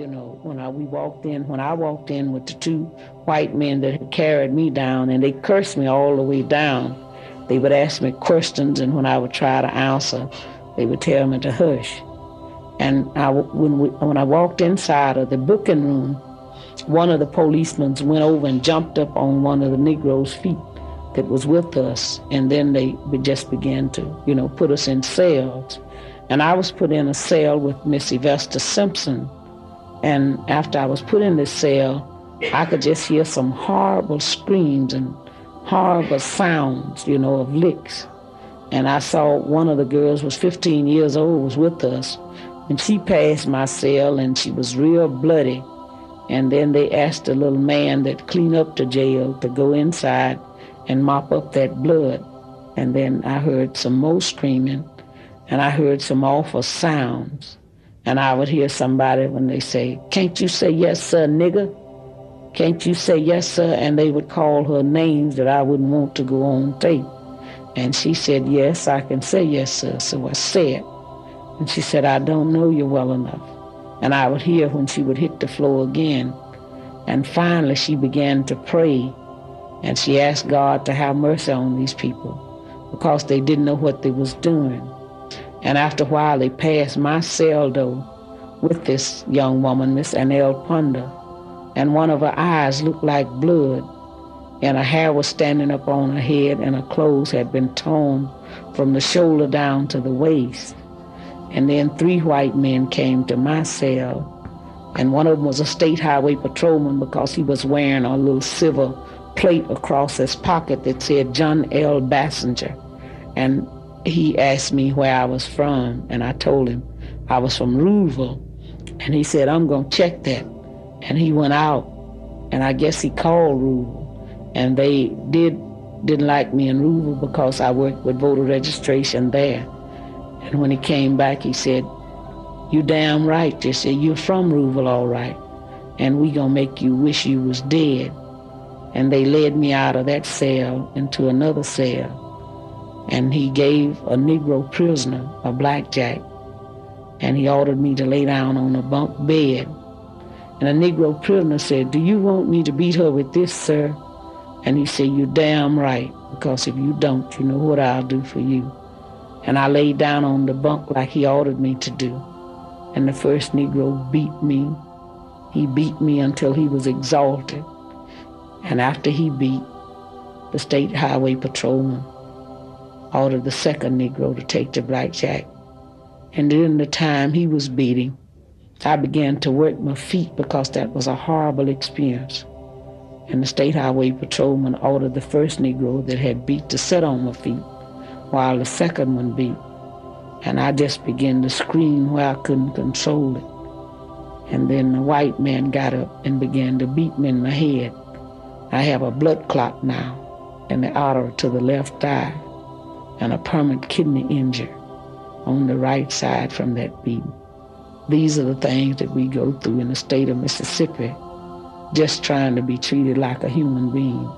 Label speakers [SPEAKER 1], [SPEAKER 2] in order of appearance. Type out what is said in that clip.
[SPEAKER 1] when I walked in with the two white men that had carried me down, and they cursed me all the way down. They would ask me questions, and when I would try to answer, they would tell me to hush. And when I walked inside of the booking room, one of the policemen went over and jumped up on one of the Negroes' feet that was with us, and then they just began to, put us in cells. And I was put in a cell with Miss Yvesta Simpson. And after I was put in this cell, I could just hear some horrible screams and horrible sounds, of licks. And I saw one of the girls was 15 years old, was with us, and she passed my cell, and she was real bloody. And then they asked the little man that cleaned up the jail to go inside and mop up that blood. And then I heard some more screaming, and I heard some awful sounds. And I would hear somebody when they say, "Can't you say yes, sir, nigger? Can't you say yes, sir?" And they would call her names that I wouldn't want to go on tape. And she said, "Yes, I can say yes, sir." So I said, and she said, "I don't know you well enough." And I would hear when she would hit the floor again. And finally she began to pray, and she asked God to have mercy on these people because they didn't know what they was doing. And after a while, they passed my cell door with this young woman, Miss Annelle Ponder, and one of her eyes looked like blood, and her hair was standing up on her head, and her clothes had been torn from the shoulder down to the waist. And then 3 white men came to my cell, and one of them was a state highway patrolman because he was wearing a little silver plate across his pocket that said John L. Bassinger. And he asked me where I was from, and I told him I was from Rouville. And he said, "I'm going to check that." And he went out, and I guess he called Rouville. And they didn't like me in Rouville because I worked with voter registration there. And when he came back, he said, "You damn right." They said, "You're from Rouville, all right, and we going to make you wish you was dead." And they led me out of that cell into another cell. And he gave a Negro prisoner a blackjack, and he ordered me to lay down on a bunk bed. And a Negro prisoner said, "Do you want me to beat her with this, sir?" And he said, "You're damn right, because if you don't, you know what I'll do for you." And I laid down on the bunk like he ordered me to do. And the first Negro beat me. He beat me until he was exhausted. And after he beat, the state highway patrolman ordered the second Negro to take the blackjack. And during the time he was beating, I began to work my feet because that was a horrible experience. And the state highway patrolman ordered the first Negro that had beat to sit on my feet while the second one beat. And I just began to scream where I couldn't control it. And then the white man got up and began to beat me in the head. I have a blood clot now in the artery to the left eye and a permanent kidney injury on the right side from that beating. These are the things that we go through in the state of Mississippi, just trying to be treated like a human being.